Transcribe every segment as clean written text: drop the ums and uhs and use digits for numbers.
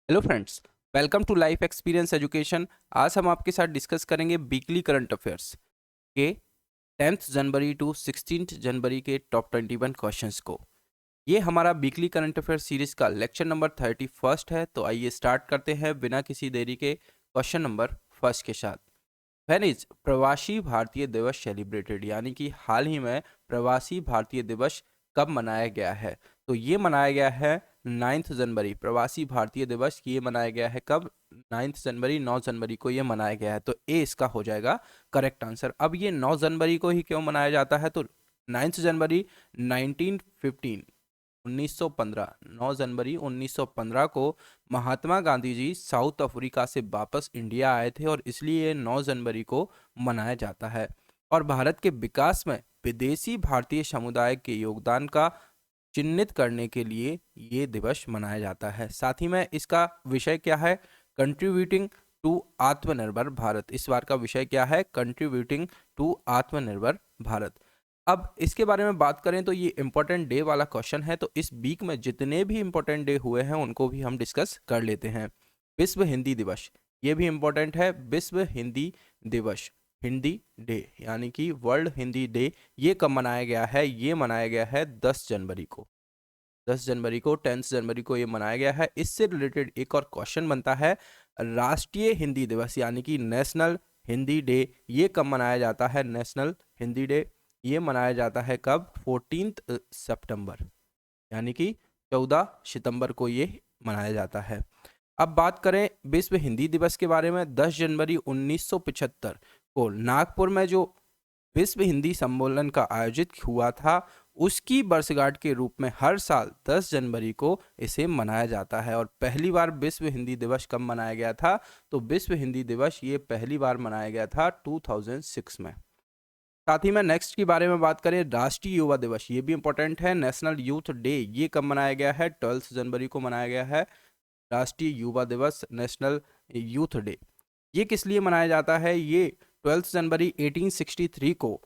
Hello friends, welcome to life experience education. आज हम आपके साथ डिस्कस करेंगे वीकली करंट अफेयर्स के 10th जनवरी टू 16th जनवरी के टॉप 21 क्वेश्चंस को। ये हमारा वीकली करंट अफेयर सीरीज का लेक्चर नंबर 31 है। तो आइए स्टार्ट करते हैं बिना किसी देरी के क्वेश्चन नंबर फर्स्ट के साथ। व्हेन इज प्रवासी भारतीय दिवस सेलिब्रेटेड, यानी कि हाल ही में प्रवासी भारतीय दिवस कब मनाया गया है? तो ये मनाया गया है 9 जनवरी। प्रवासी भारतीय दिवस ये मनाया गया है कब? 9 जनवरी, 9 जनवरी को ये मनाया गया है। तो ए इसका हो जाएगा करेक्ट आंसर। अब ये 9 जनवरी को ही क्यों मनाया जाता है? तो 9 जनवरी 1915 1915 9 जनवरी 1915 को महात्मा गांधी जी साउथ अफ्रीका से वापस इंडिया आए थे और इसलिए 9 जनवरी को मनाया जाता है। और भारत के विकास में विदेशी भारतीय समुदाय के योगदान का चिन्हित करने के लिए ये दिवस मनाया जाता है। साथ ही में इसका विषय क्या है? कंट्रीब्यूटिंग टू आत्मनिर्भर भारत। इस बार का विषय क्या है? कंट्रीब्यूटिंग टू आत्मनिर्भर भारत। अब इसके बारे में बात करें तो ये इंपॉर्टेंट डे वाला क्वेश्चन है। तो इस वीक में जितने भी इंपॉर्टेंट डे हुए हैं उनको भी हम डिस्कस कर लेते हैं। विश्व हिंदी दिवस, ये भी इंपॉर्टेंट है। विश्व हिंदी दिवस, हिंदी डे यानी कि वर्ल्ड हिंदी डे, ये कब मनाया गया है? ये मनाया गया है 10 जनवरी को। 10 जनवरी को, 10 जनवरी को ये मनाया गया है। इससे रिलेटेड एक और क्वेश्चन बनता है, राष्ट्रीय हिंदी दिवस यानी कि नेशनल हिंदी डे, ये कब मनाया जाता है? नेशनल हिंदी डे ये मनाया जाता है कब? 14 सितंबर, यानी कि 14 सितंबर को ये मनाया जाता है। अब बात करें विश्व हिंदी दिवस के बारे में। 10 जनवरी 1975 को नागपुर में जो विश्व हिंदी सम्मेलन का आयोजित हुआ था, उसकी वर्षगांठ के रूप में हर साल 10 जनवरी को इसे मनाया जाता है। और पहली बार विश्व हिंदी दिवस कब मनाया गया था? तो विश्व हिंदी दिवस ये पहली बार मनाया गया था 2006 में। साथ ही में नेक्स्ट के बारे में बात करें, राष्ट्रीय युवा दिवस, ये भी इंपॉर्टेंट है। नेशनल यूथ डे ये कब मनाया गया है? 12 जनवरी को मनाया गया है राष्ट्रीय युवा दिवस, नेशनल यूथ डे। ये किस लिए मनाया जाता है? ये 12 जनवरी 1863 को,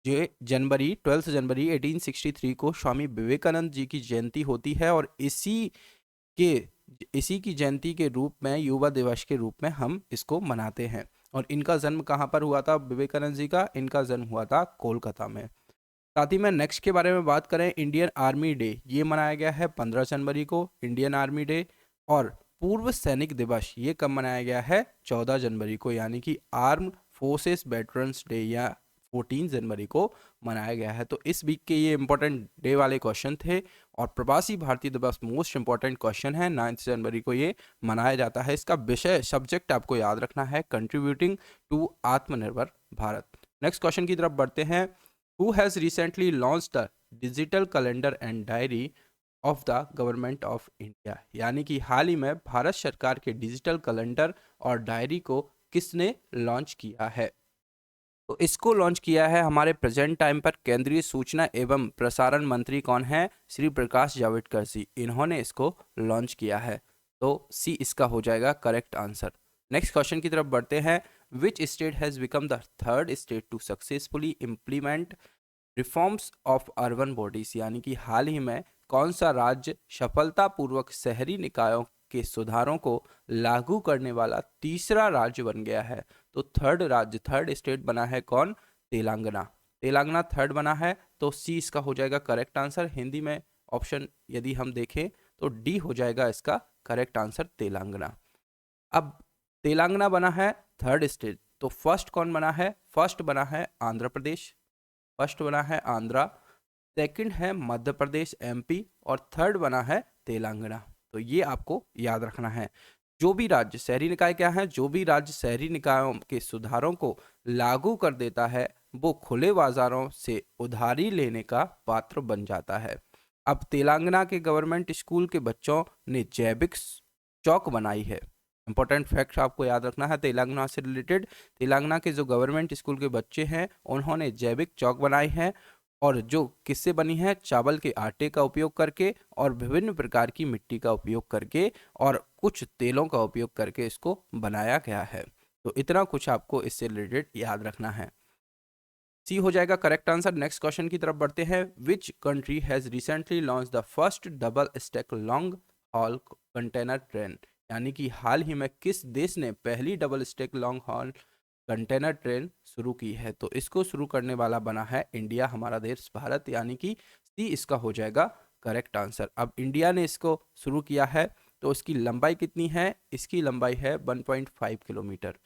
जो जनवरी 12 जनवरी 1863 को स्वामी विवेकानंद जी की जयंती होती है और के इसी की जयंती के रूप में, युवा दिवस के रूप में हम इसको मनाते हैं। और इनका जन्म कहाँ पर हुआ था? विवेकानंद जी का इनका जन्म हुआ था कोलकाता में। साथ ही में नेक्स्ट के बारे में बात करें, इंडियन आर्मी डे ये मनाया गया है 15 जनवरी को, इंडियन आर्मी डे। और पूर्व सैनिक दिवस ये कब मनाया गया है? 14 जनवरी को, यानी कि आर्म्ड फोर्सेस वेटरन्स डे या 14 जनवरी को मनाया गया है। तो इस वीक के ये इंपॉर्टेंट डे वाले क्वेश्चन थे। और प्रवासी भारतीय दिवस मोस्ट इंपॉर्टेंट क्वेश्चन है, 9 जनवरी को ये मनाया जाता है। इसका विषय सब्जेक्ट आपको याद रखना है, कंट्रीब्यूटिंग टू आत्मनिर्भर भारत। नेक्स्ट क्वेश्चन की तरफ बढ़ते हैं। Who has recently launched the digital calendar and diary of the government of India? यानी कि हाल ही में भारत सरकार के डिजिटल कैलेंडर और डायरी को किसने लॉन्च किया है? तो इसको लॉन्च किया है हमारे प्रेजेंट टाइम पर केंद्रीय सूचना एवं प्रसारण मंत्री कौन है? श्री प्रकाश जावड़ेकर जी, इन्होंने इसको लॉन्च किया है। तो सी इसका हो जाएगा करेक्ट आंसर। नेक्स्ट क्वेश्चन की तरफ बढ़ते हैं। Which state has become the third state to successfully implement reforms of urban bodies, यानी कि हाल ही में कौन सा राज्य सफलतापूर्वक शहरी निकायों के सुधारों को लागू करने वाला तीसरा राज्य बन गया है? तो थर्ड राज्य, थर्ड स्टेट बना है कौन? तेलंगाना। तेलंगाना थर्ड बना है। तो सी इसका हो जाएगा करेक्ट आंसर। हिंदी में ऑप्शन यदि हम देखें तो डी हो जाएगा इसका करेक्ट आंसर, तेलंगाना। अब तेलंगाना बना है थर्ड स्टेट, तो फर्स्ट कौन बना है? फर्स्ट बना है आंध्र प्रदेश, फर्स्ट बना है आंध्रा, सेकंड है मध्य प्रदेश एमपी, और थर्ड बना है तेलंगाना। तो ये आपको याद रखना है। जो भी राज्य शहरी निकाय क्या है? जो भी राज्य शहरी निकायों के सुधारों को लागू कर देता है वो खुले बाजारों से उधारी लेने का पात्र बन जाता है। अब तेलंगाना के गवर्नमेंट स्कूल के बच्चों ने जैविक चौक बनाई है। इंपॉर्टेंट फैक्ट आपको याद रखना है तेलंगाना से रिलेटेड। तेलंगाना के जो गवर्नमेंट स्कूल के बच्चे हैं उन्होंने जैविक चौक बनाई है, और जो किससे बनी है? चावल के आटे का उपयोग करके और विभिन्न प्रकार की मिट्टी का उपयोग करके और कुछ तेलों का उपयोग करके इसको बनाया गया है। तो इतना कुछ आपको इससे रिलेटेड याद रखना है। सी हो जाएगा करेक्ट आंसर। नेक्स्ट क्वेश्चन की तरफ बढ़ते हैं। Which country has recently launch the first double stack long haul container train, यानी कि हाल ही में किस देश ने पहली double stack long haul container train शुरू की है? तो इसको शुरू करने वाला बना है इंडिया, हमारा देश भारत, यानी कि सी इसका हो जाएगा करेक्ट आंसर। अब इंडिया ने इसको शुरू किया है, तो इसकी लंबाई कितनी है? इसकी लंबाई है 1.5 किलोमीटर।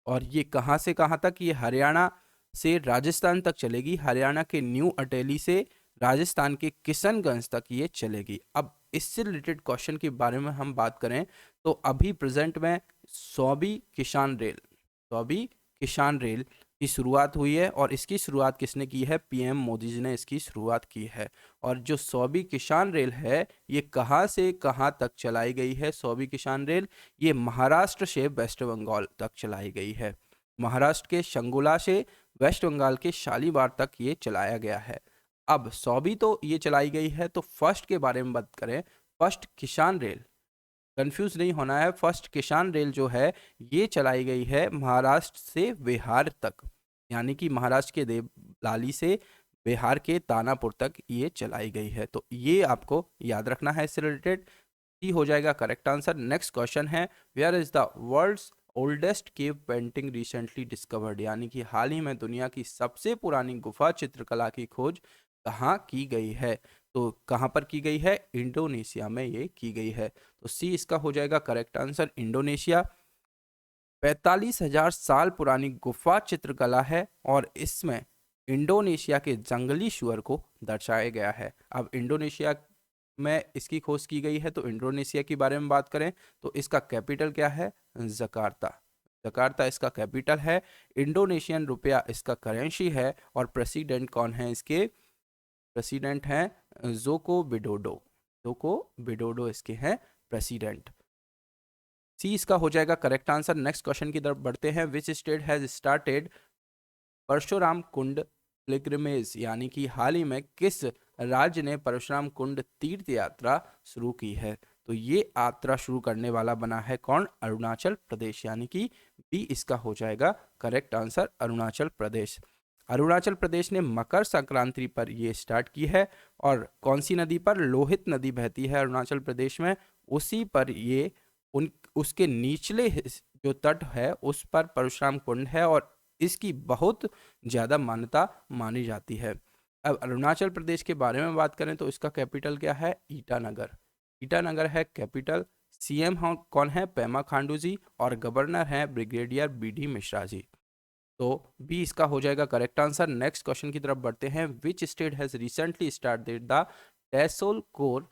और ये कहाँ से कहाँ तक? ये हरियाणा से राजस्थान तक चलेगी, हरियाणा के न्यू अटेली से राजस्थान के किशनगंज तक ये चलेगी। अब इससे रिलेटेड क्वेश्चन के बारे में हम बात करें तो अभी प्रेजेंट में सौबी किसान रेल की शुरुआत हुई है, और इसकी शुरुआत किसने की है? पीएम मोदी जी ने इसकी शुरुआत की है। और जो सौबी किसान रेल है, ये कहाँ से कहाँ तक चलाई गई है? सौबी किसान रेल ये महाराष्ट्र से वेस्ट बंगाल तक चलाई गई है। महाराष्ट्र के शंगुला से वेस्ट बंगाल के शालीमार तक ये चलाया गया है। अब सौबी तो ये चलाई गई है, तो फर्स्ट के बारे में बात करें। फर्स्ट किसान रेल, कंफ्यूज नहीं होना है, फर्स्ट किसान रेल जो है ये चलाई गई है महाराष्ट्र से बिहार तक, यानी कि महाराष्ट्र के देवलाली से बिहार के दानापुर तक ये चलाई गई है। तो ये आपको याद रखना है, इससे रिलेटेड ही हो जाएगा करेक्ट आंसर। नेक्स्ट क्वेश्चन है, where is the world's oldest cave painting recently discovered, यानी कि हाल ही में दुनिया की सबसे पुरानी गुफा चित्रकला की खोज कहाँ की गई है? तो कहाँ पर की गई है? इंडोनेशिया में ये की गई है। तो सी इसका हो जाएगा करेक्ट आंसर, इंडोनेशिया। 45,000 साल पुरानी गुफा चित्रकला है, और इसमें इंडोनेशिया के जंगली सुअर को दर्शाया गया है। अब इंडोनेशिया में इसकी खोज की गई है, तो इंडोनेशिया के बारे में बात करें तो इसका कैपिटल क्या है? जकार्ता। जकार्ता इसका कैपिटल है। इंडोनेशियन रुपया इसका करेंसी है, और प्रेसिडेंट कौन है इसके? प्रेसिडेंट हैं जोको विडोडो। जोको विडोडो इसके हैं प्रेसिडेंट। सी इसका हो जाएगा करेक्ट आंसर। नेक्स्ट क्वेश्चन की तरफ बढ़ते हैं, which state has started Parshuram Kund pilgrimage, यानी कि हाल ही में किस राज्य ने परशुराम कुंड तीर्थ यात्रा शुरू की है? तो ये यात्रा शुरू करने वाला बना है कौन? अरुणाचल प्रदेश, यानी कि बी इसका हो जाएगा करेक्ट आंसर, अरुणाचल प्रदेश। अरुणाचल प्रदेश ने मकर संक्रांति पर ये स्टार्ट की है, और कौन सी नदी पर? लोहित नदी बहती है अरुणाचल प्रदेश में, उसी पर ये उसके निचले जो तट है उस पर परशुराम कुंड है, और इसकी बहुत ज़्यादा मान्यता मानी जाती है। अब अरुणाचल प्रदेश के बारे में बात करें तो इसका कैपिटल क्या है? ईटानगर। ईटानगर है कैपिटल। सीएम कौन है? पेमा खांडू जी, और गवर्नर हैं ब्रिगेडियर BD मिश्रा जी। तो बी इसका हो जाएगा करेक्ट आंसर। नेक्स्ट क्वेश्चन की तरफ बढ़ते हैं, which state has recently started the TESOL core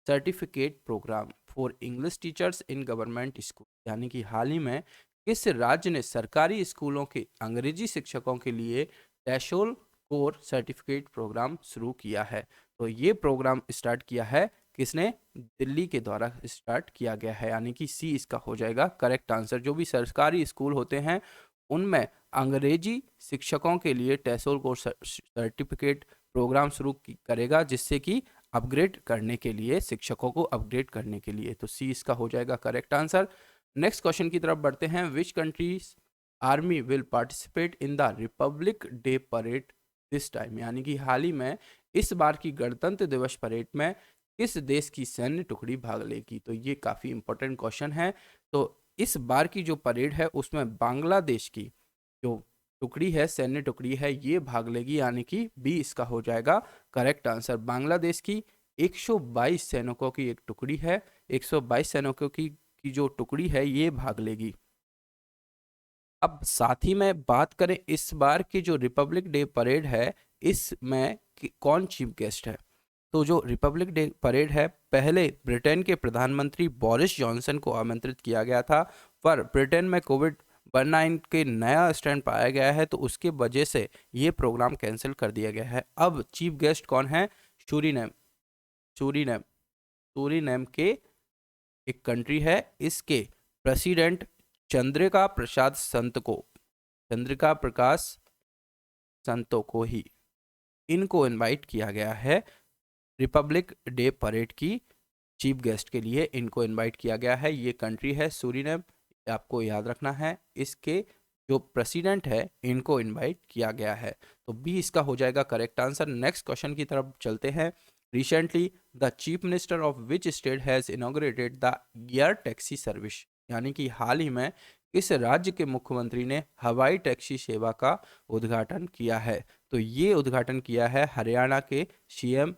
certificate programme for English teachers in government school, यानी कि हाल ही में किस राज्य ने सरकारी स्कूलों के अंग्रेजी शिक्षकों के लिए टेसोल कोर सर्टिफिकेट प्रोग्राम शुरू किया है? तो ये प्रोग्राम स्टार्ट किया है किसने? दिल्ली के द्वारा स्टार्ट किया गया है, यानी कि सी इसका हो जाएगा करेक्ट आंसर। जो भी सरकारी स्कूल होते हैं उनमें अंग्रेजी शिक्षकों के लिए टेसोल कोर्स सर्टिफिकेट प्रोग्राम शुरू करेगा, जिससे कि अपग्रेड करने के लिए, शिक्षकों को अपग्रेड करने के लिए। तो सी इसका हो जाएगा करेक्ट आंसर। नेक्स्ट क्वेश्चन की तरफ बढ़ते हैं, which countries army will participate in the Republic day parade this time, यानी कि हाल ही में इस बार की गणतंत्र दिवस परेड में किस देश की सैन्य टुकड़ी भाग लेगी? तो ये काफ़ी इंपॉर्टेंट क्वेश्चन है। तो इस बार की जो परेड है उसमें बांग्लादेश की जो टुकड़ी है, सैन्य टुकड़ी है, ये भाग लेगी, यानी कि बी इसका हो जाएगा करेक्ट आंसर। बांग्लादेश की 122 सैनिकों की एक टुकड़ी है, 122 सैनिकों की जो टुकड़ी है ये भाग लेगी। अब साथ ही में बात करें इस बार की जो रिपब्लिक डे परेड है, इसमें कौन चीफ गेस्ट है? तो जो रिपब्लिक डे परेड है, पहले ब्रिटेन के प्रधानमंत्री बोरिस जॉनसन को आमंत्रित किया गया था, पर ब्रिटेन में कोविड-19 के नया स्ट्रेन पाया गया है, तो उसके वजह से ये प्रोग्राम कैंसिल कर दिया गया है। अब चीफ गेस्ट कौन है? सूरीनेम। सूरीनेम सूरीनेम के एक कंट्री है, इसके प्रेसिडेंट चंद्रिका प्रसाद संत को, चंद्रिका प्रकाश संतो को ही इनको इनवाइट किया गया है रिपब्लिक डे परेड की चीफ गेस्ट के लिए, इनको इनवाइट किया गया है। ये कंट्री है सूरीनेम, आपको याद रखना है। इसके जो प्रेसिडेंट है इनको इनवाइट किया गया है। तो बी इसका हो जाएगा करेक्ट आंसर। नेक्स्ट क्वेश्चन की तरफ चलते हैं, recently the chief minister of which state has inaugurated the air taxi service, यानी कि हाल ही में किस राज्य के मुख्यमंत्री ने हवाई टैक्सी सेवा का उद्घाटन किया है? तो ये उद्घाटन किया है हरियाणा के सीएम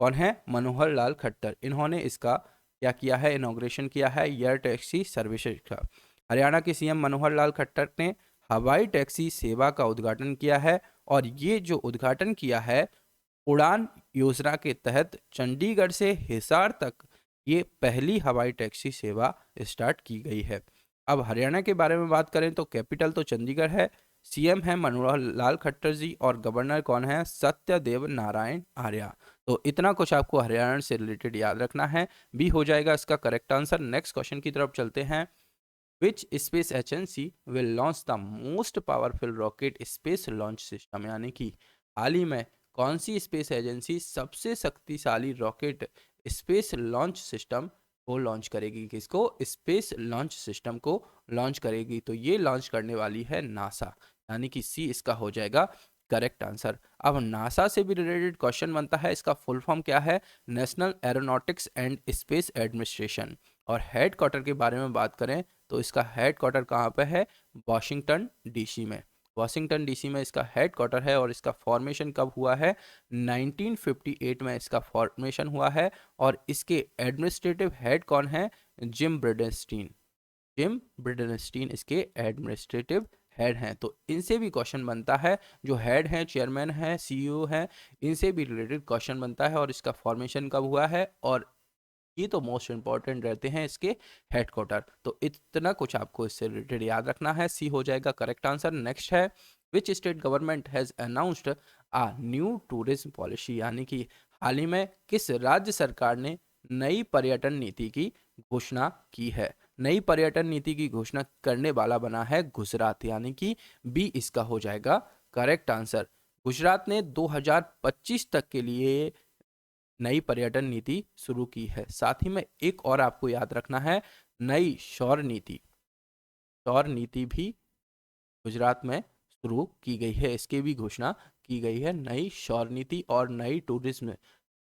कौन है? मनोहर लाल खट्टर। इन्होंने इसका क्या किया है? इनॉग्रेशन किया है एयर टैक्सी सर्विसेज का। हरियाणा के सीएम मनोहर लाल खट्टर ने हवाई टैक्सी सेवा का उद्घाटन किया है, और ये जो उद्घाटन किया है उड़ान योजना के तहत चंडीगढ़ से हिसार तक ये पहली हवाई टैक्सी सेवा स्टार्ट की गई है। अब हरियाणा के बारे में बात करें तो कैपिटल तो चंडीगढ़ है, सीएम है मनोहर लाल खट्टर जी, और गवर्नर कौन है? सत्यदेव नारायण आर्य। तो इतना कुछ आपको हरियाणा से रिलेटेड याद रखना है, बी हो जाएगा इसका करेक्ट आंसर। नेक्स्ट क्वेश्चन की तरफ चलते हैं। Which space agency will launch the most powerful rocket space launch system, यानी कि हाल ही में कौन सी स्पेस एजेंसी सबसे शक्तिशाली रॉकेट स्पेस लॉन्च सिस्टम को लॉन्च करेगी? किसको? स्पेस लॉन्च सिस्टम को लॉन्च करेगी। तो ये लॉन्च करने वाली है नासा, यानी कि सी इसका हो जाएगा करेक्ट आंसर। अब नासा से भी रिलेटेड क्वेश्चन बनता है, इसका फुल फॉर्म क्या है? National aeronautics and space administration. और हेड क्वार्टर के बारे में बात करें तो इसका हेड क्वार्टर कहाँ पे है? वाशिंगटन डीसी में। वाशिंगटन डीसी में इसका हेड क्वार्टर है, और इसका फॉर्मेशन कब हुआ है? 1958 में इसका फॉर्मेशन हुआ है। और इसके एडमिनिस्ट्रेटिव हेड कौन है? जिम ब्रिडेनस्टीन। जिम ब्रिडेनस्टीन इसके एडमिनिस्ट्रेटिव हेड हैं। तो इनसे भी क्वेश्चन बनता है, जो हेड हैं, चेयरमैन हैं, सीईओ हैं, इनसे भी रिलेटेड क्वेश्चन बनता है। और इसका फॉर्मेशन कब हुआ है, और ये तो मोस्ट इंपॉर्टेंट रहते हैं इसके हेडक्वार्टर। तो इतना कुछ आपको इससे रिलेटेड याद रखना है, सी हो जाएगा करेक्ट आंसर। नेक्स्ट है which state government has announced a new tourism policy, यानी कि हाल ही में किस राज्य सरकार ने नई पर्यटन नीति की घोषणा की है? नई पर्यटन नीति की घोषणा करने वाला बना है गुजरात, यानी कि बी इसका हो जाएगा करेक्ट आंसर। गुजरात ने 2025 तक के लिए नई पर्यटन नीति शुरू की है। साथ ही में एक और आपको याद रखना है, नई सौर नीति। सौर नीति भी गुजरात में शुरू की गई है, इसकी भी घोषणा की गई है। नई सौर नीति और नई टूरिज्म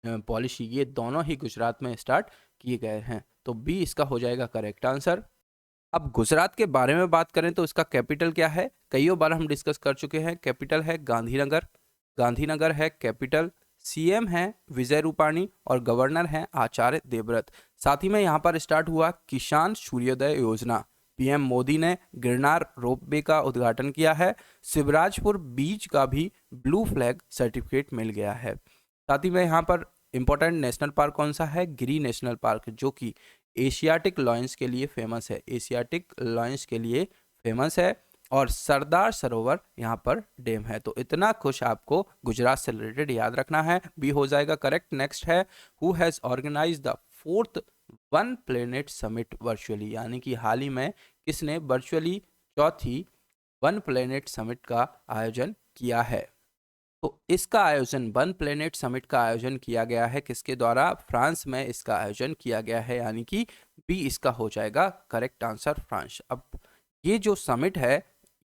पॉलिसी, ये दोनों ही गुजरात में स्टार्ट किए गए हैं। तो बी इसका हो जाएगा करेक्ट आंसर। अब गुजरात के बारे में बात करें तो इसका कैपिटल क्या है? कईयों बार हम डिस्कस कर चुके हैं, कैपिटल है गांधीनगर। गांधीनगर है कैपिटल। सीएम है विजय रूपाणी, और गवर्नर है आचार्य देवव्रत। साथ ही में यहाँ पर स्टार्ट हुआ किसान सूर्योदय योजना। पीएम मोदी ने गिरनार रोपवे का उद्घाटन किया है। शिवराजपुर बीच का भी ब्लू फ्लैग सर्टिफिकेट मिल गया है। साथ ही में यहाँ पर इंपॉर्टेंट नेशनल पार्क कौन सा है? गिरी नेशनल पार्क, जो कि एशियाटिक लॉयंस के लिए फेमस है। एशियाटिक लॉयंस के लिए फेमस है। और सरदार सरोवर यहाँ पर डैम है। तो इतना कुछ आपको गुजरात से रिलेटेड याद रखना है, बी हो जाएगा करेक्ट। नेक्स्ट है who has organise the 4th one planet summit virtually, यानी कि हाल ही में किसने वर्चुअली चौथी वन प्लेनेट समिट का आयोजन किया है? तो इसका आयोजन वन प्लेनेट समिट का आयोजन किया गया है किसके द्वारा? फ्रांस में इसका आयोजन किया गया है, यानी कि बी इसका हो जाएगा करेक्ट आंसर, फ्रांस। अब ये जो समिट है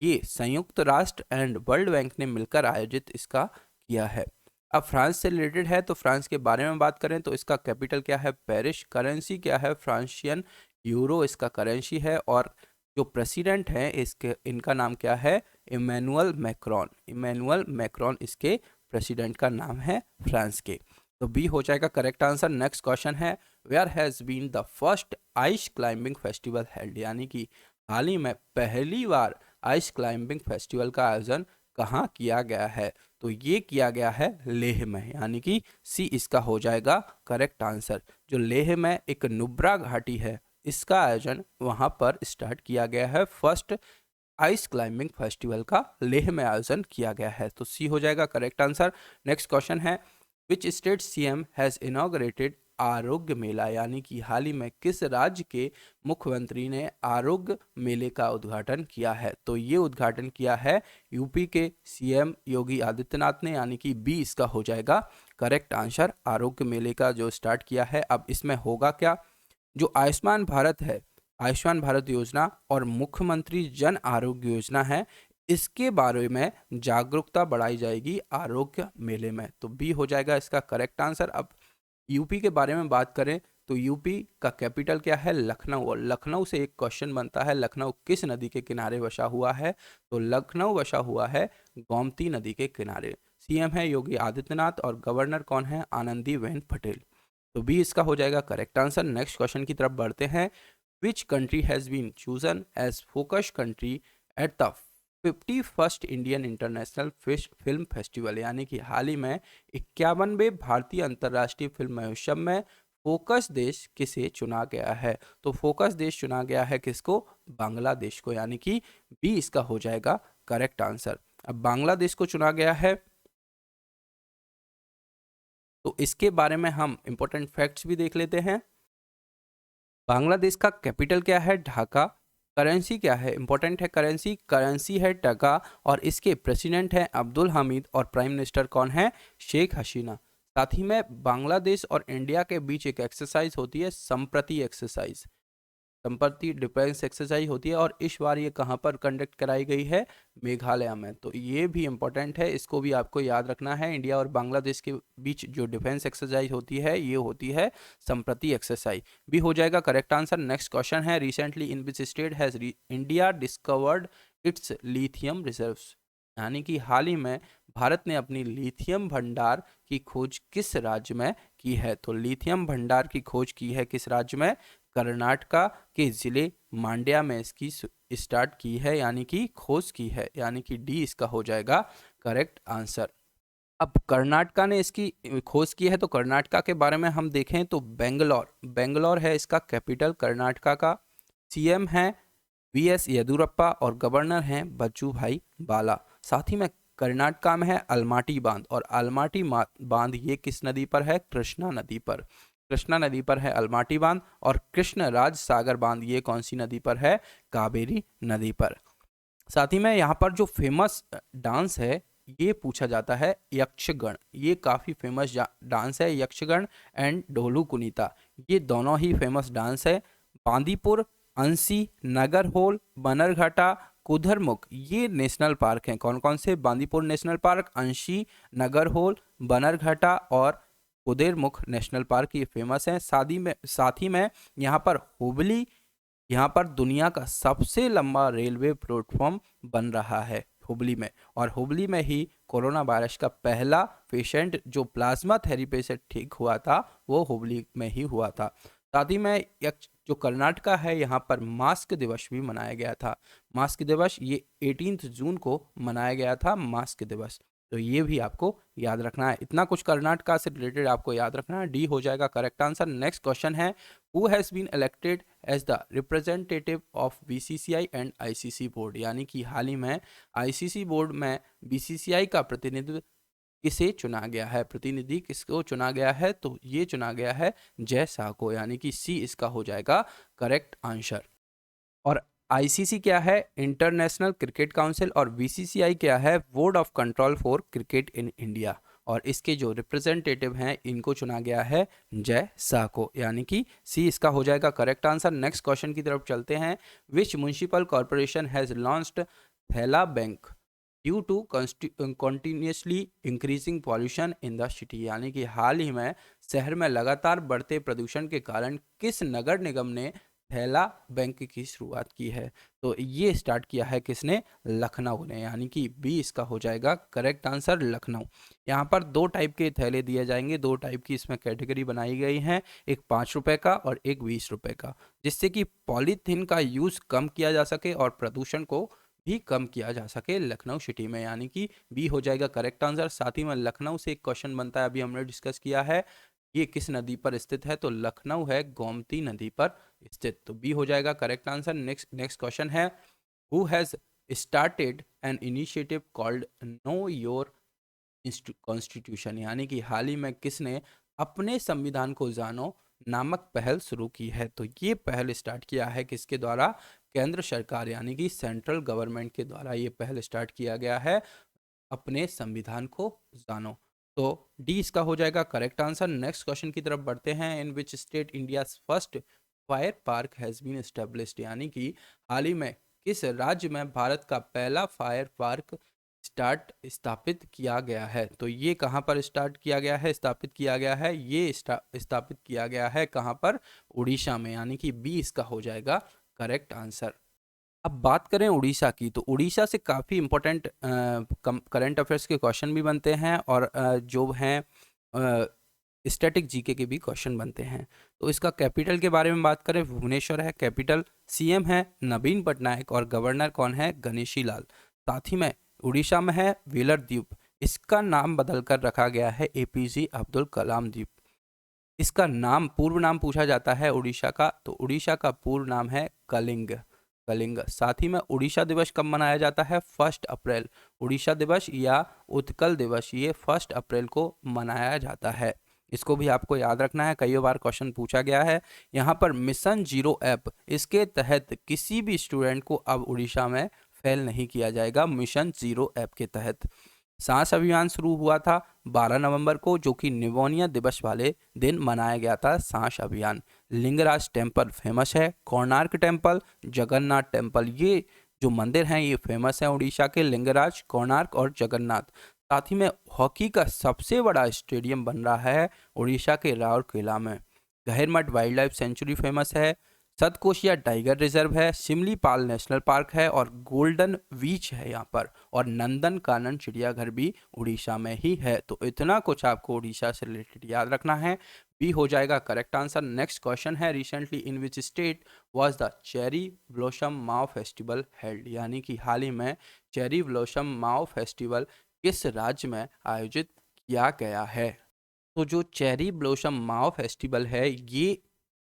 ये संयुक्त राष्ट्र एंड वर्ल्ड बैंक ने मिलकर आयोजित इसका किया है। अब फ्रांस से रिलेटेड है तो फ्रांस के बारे में बात करें तो इसका कैपिटल क्या है? पेरिस। करेंसी क्या है? फ्रांसियन यूरो इसका करेंसी है। और जो प्रेसिडेंट हैं इसके, इनका नाम क्या है? Emmanuel Macron. इमैनुअल मैक्रोन इसके प्रेसिडेंट का नाम है फ्रांस के। तो बी हो जाएगा करेक्ट आंसर। नेक्स्ट क्वेश्चन है where has been the first ice climbing festival held, यानी कि हाल ही में पहली बार आइस क्लाइंबिंग फेस्टिवल का आयोजन कहाँ किया गया है? तो ये किया गया है लेह में, यानी कि सी इसका हो जाएगा करेक्ट आंसर। जो लेह में एक नुब्रा घाटी है, इसका आयोजन वहाँ पर स्टार्ट किया गया है। फर्स्ट आइस क्लाइंबिंग फेस्टिवल का लेह में आयोजन किया गया है। तो सी हो जाएगा करेक्ट आंसर। नेक्स्ट क्वेश्चन है which state CM has inaugurated आरोग्य मेला, यानी कि हाल ही में किस राज्य के मुख्यमंत्री ने आरोग्य मेले का उद्घाटन किया है? तो ये उद्घाटन किया है यूपी के सीएम योगी आदित्यनाथ ने, यानी कि बी इसका हो जाएगा करेक्ट आंसर। आरोग्य मेले का जो स्टार्ट किया है, अब इसमें होगा क्या? जो आयुष्मान भारत है, आयुष्मान भारत योजना और मुख्यमंत्री जन आरोग्य योजना है, इसके बारे में जागरूकता बढ़ाई जाएगी आरोग्य मेले में। तो बी हो जाएगा इसका करेक्ट आंसर। अब यूपी के बारे में बात करें तो यूपी का कैपिटल क्या है? लखनऊ। और लखनऊ से एक क्वेश्चन बनता है, लखनऊ किस नदी के किनारे बसा हुआ है? तो लखनऊ बसा हुआ है गोमती नदी के किनारे। सीएम है योगी आदित्यनाथ और गवर्नर कौन है? आनंदीबेन पटेल। तो बी इसका हो जाएगा करेक्ट आंसर। नेक्स्ट क्वेश्चन की तरफ बढ़ते हैं। Which country has been chosen as focus country at the 51st Indian international film festival, यानी कि हाल ही में 51वें भारतीय अंतर्राष्ट्रीय फिल्म महोत्सव में फोकस देश किसे चुना गया है? तो फोकस देश चुना गया है किसको? बांग्लादेश को, यानी कि बी इसका हो जाएगा करेक्ट आंसर। अब बांग्लादेश को चुना गया है तो इसके बारे में हम इंपॉर्टेंट फैक्ट्स भी देख लेते हैं। बांग्लादेश का कैपिटल क्या है? ढाका। करेंसी क्या है? इंपॉर्टेंट है करेंसी, करेंसी है टका। और इसके प्रेसिडेंट हैं अब्दुल हामिद और प्राइम मिनिस्टर कौन है? शेख हसीना। साथ ही में बांग्लादेश और इंडिया के बीच एक एक्सरसाइज होती है, संप्रति एक्सरसाइज। संपत्ति डिफेंस एक्सरसाइज होती है और इस बार ये कहाँ पर कंडक्ट कराई गई है? मेघालय में। तो ये भी इंपॉर्टेंट है, इसको भी आपको याद रखना है। इंडिया और बांग्लादेश के बीच जो डिफेंस एक्सरसाइज होती है ये होती है संप्रति एक्सरसाइज। भी हो जाएगा करेक्ट आंसर। नेक्स्ट क्वेश्चन है, recently in which state has India discovered it's lithium reserves, यानी कि हाल ही में भारत ने अपनी लिथियम भंडार की खोज किस राज्य में की है? तो लिथियम भंडार की खोज की है किस राज्य में? कर्नाटका के जिले मांड्या में इसकी स्टार्ट की है, यानी कि खोज की है, यानी कि डी इसका हो जाएगा करेक्ट आंसर। अब कर्नाटका ने इसकी खोज की है तो कर्नाटका के बारे में हम देखें तो बेंगलोर, बेंगलोर है इसका कैपिटल कर्नाटका का। सीएम है वीएस येदुरप्पा और गवर्नर हैं बच्चू भाई बाला। साथ ही में कर्नाटका में है अलमाटी बांध, और अलमाटी बांध ये किस नदी पर है? कृष्णा नदी पर। कृष्णा नदी पर है अलमाटी बांध। और कृष्ण राज सागर बांध ये कौन सी नदी पर है? कावेरी नदी पर। साथ ही में यहाँ पर जो फेमस डांस है ये पूछा जाता है यक्षगण। ये काफ़ी फेमस डांस है यक्षगण एंड ढोलू कुनीता, ये दोनों ही फेमस डांस है। बांदीपुर, अंसी, नगरहोल, बनरघाटा, कुधरमुख ये नेशनल पार्क हैं। कौन कौन से? बांदीपुर नेशनल पार्क, अंशी, नगरहोल, बनरघाटा और कुदेरमुख नेशनल पार्क ये फेमस हैं। साथ ही में यहाँ पर हुबली, यहाँ पर दुनिया का सबसे लंबा रेलवे प्लेटफॉर्म बन रहा है हुबली में। और हुबली में ही कोरोना वायरस का पहला पेशेंट जो प्लाज्मा थेरेपी से ठीक हुआ था वो हुबली में ही हुआ था। साथ ही में जो कर्नाटका है यहाँ पर मास्क दिवस भी मनाया गया था। मास्क दिवस ये 18 जून को मनाया गया था मास्क दिवस। तो ये भी आपको याद रखना है। इतना कुछ कर्नाटका से रिलेटेड आपको याद रखना है। डी हो जाएगा करेक्ट आंसर। नेक्स्ट क्वेश्चन है, who has been elected as the representative of BCCI and ICC board, यानी कि हाल ही में आईसीसी बोर्ड में बीसीसीआई का प्रतिनिधित्व किसे चुना गया है? प्रतिनिधि किसको चुना गया है? तो ये चुना गया है जय शाह को, यानी कि सी इसका हो जाएगा करेक्ट आंसर। और आईसीसी क्या है? International cricket council. और बीसीसीआई क्या है? Board of control for cricket in India. और इसके जो रिप्रेजेंटेटिव हैं इनको चुना गया है जय शाह को, यानी कि सी इसका हो जाएगा करेक्ट आंसर। नेक्स्ट क्वेश्चन की तरफ चलते हैं। Which municipal corporation has launched Thaila bank due to continuously increasing pollution in the city, यानी कि हाल ही में शहर में लगातार बढ़ते प्रदूषण के कारण किस नगर निगम ने थैला बैंक की शुरुआत की है? तो ये स्टार्ट किया है किसने? लखनऊ ने, यानी कि बी इसका हो जाएगा करेक्ट आंसर लखनऊ। यहाँ पर दो टाइप के थैले दिए जाएंगे, दो टाइप की इसमें कैटेगरी बनाई गई है, एक 5 रुपए का और एक 20 रुपए का, जिससे कि पॉलीथीन का यूज़ कम किया जा सके और प्रदूषण को भी कम किया जा सके लखनऊ सिटी में, यानी कि बी हो जाएगा करेक्ट आंसर। साथ ही में लखनऊ से एक क्वेश्चन बनता है, अभी हमने डिस्कस किया है, ये किस नदी पर स्थित है? तो लखनऊ है गोमती नदी पर स्थित। तो बी हो जाएगा करेक्ट आंसर। नेक्स्ट क्वेश्चन है, who has started an initiative called know your constitution, यानी कि हाल ही में किसने अपने संविधान को जानो नामक पहल शुरू की है? तो ये पहल स्टार्ट किया है किसके द्वारा? केंद्र सरकार, यानी कि सेंट्रल गवर्नमेंट के द्वारा ये पहल स्टार्ट किया गया है, अपने संविधान को जानो। तो डी इसका हो जाएगा करेक्ट आंसर। नेक्स्ट क्वेश्चन की तरफ बढ़ते हैं। In which state India first fire park has been established, यानी कि हाल ही में किस राज्य में भारत का पहला फायर पार्क स्थापित किया गया है? तो ये कहाँ पर स्टार्ट किया गया है, स्थापित किया गया है? ये स्थापित किया गया है कहाँ पर? उड़ीसा में, यानी कि बी इसका हो जाएगा करेक्ट आंसर। अब बात करें उड़ीसा की, तो उड़ीसा से काफ़ी इंपॉर्टेंट करंट अफेयर्स के क्वेश्चन भी बनते हैं और जो हैं स्टैटिक जीके के भी क्वेश्चन बनते हैं। तो इसका कैपिटल के बारे में बात करें, भुवनेश्वर है कैपिटल, सीएम है नवीन पटनायक और गवर्नर कौन है? गणेशी लाल। साथ ही में उड़ीसा में है व्हीलर द्वीप, इसका नाम बदलकर रखा गया है एपीजे अब्दुल कलाम द्वीप। इसका नाम, पूर्व नाम पूछा जाता है उड़ीसा का, तो उड़ीसा का पूर्व नाम है कलिंग। कलिंग। साथ ही में उड़ीसा दिवस कब मनाया जाता है? 1 अप्रैल। उड़ीसा दिवस या उत्कल दिवस ये 1 अप्रैल को मनाया जाता है। इसको भी आपको याद रखना है, कई बार क्वेश्चन पूछा गया है। यहाँ पर मिशन जीरो ऐप, इसके तहत किसी भी स्टूडेंट को अब उड़ीसा में फेल नहीं किया जाएगा मिशन जीरो ऐप के तहत। सांस अभियान शुरू हुआ था 12 नवंबर को, जो कि निमोनिया दिवस वाले दिन मनाया गया था सांस अभियान। लिंगराज टेम्पल फेमस है, कोणार्क टेम्पल, जगन्नाथ टेम्पल, ये जो मंदिर हैं ये फेमस हैं उड़ीसा के, लिंगराज, कोणार्क और जगन्नाथ। साथ ही में हॉकी का सबसे बड़ा स्टेडियम बन रहा है उड़ीसा के राउरकेला में। गहिरमठ वाइल्ड लाइफ सेंचुरी फेमस है, सतकोशिया टाइगर रिजर्व है, सिमलीपाल नेशनल पार्क है और गोल्डन बीच है यहाँ पर, और नंदन कानन चिड़ियाघर भी उड़ीसा में ही है। तो इतना कुछ आपको उड़ीसा से रिलेटेड याद रखना है, बी हो जाएगा करेक्ट आंसर। नेक्स्ट क्वेश्चन है, recently in which state was the cherry blossom Mao festival held, यानी कि हाल ही में चेरी ब्लॉसम माओ फेस्टिवल किस राज्य में आयोजित किया गया है? तो जो चेरी ब्लॉसम माओ फेस्टिवल है ये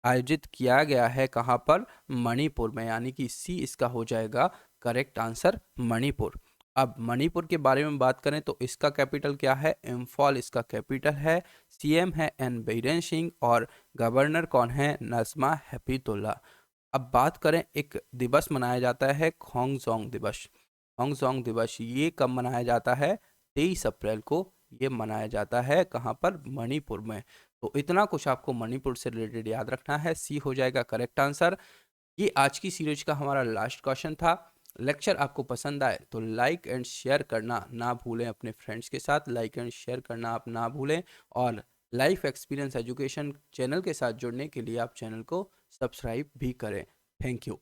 आयोजित किया गया है कहाँ पर? मणिपुर में, यानी कि सी इसका हो जाएगा करेक्ट आंसर, मणिपुर। अब मणिपुर के बारे में बात करें तो इसका कैपिटल क्या है? इम्फॉल इसका कैपिटल है, सीएम है एन बीरेन सिंह और गवर्नर कौन है? नजमा हेपतुल्ला। अब बात करें, एक दिवस मनाया जाता है खोंगजोंग दिवस। खोंगजोंग दिवस ये कब मनाया जाता है? 23 अप्रैल को ये मनाया जाता है, कहाँ पर? मणिपुर में। तो इतना कुछ आपको मणिपुर से रिलेटेड याद रखना है, सी हो जाएगा करेक्ट आंसर। ये आज की सीरीज का हमारा लास्ट क्वेश्चन था। लेक्चर आपको पसंद आए तो लाइक एंड शेयर करना ना भूलें, अपने फ्रेंड्स के साथ लाइक एंड शेयर करना आप ना भूलें, और लाइफ एक्सपीरियंस एजुकेशन चैनल के साथ जुड़ने के लिए आप चैनल को सब्सक्राइब भी करें। Thank you.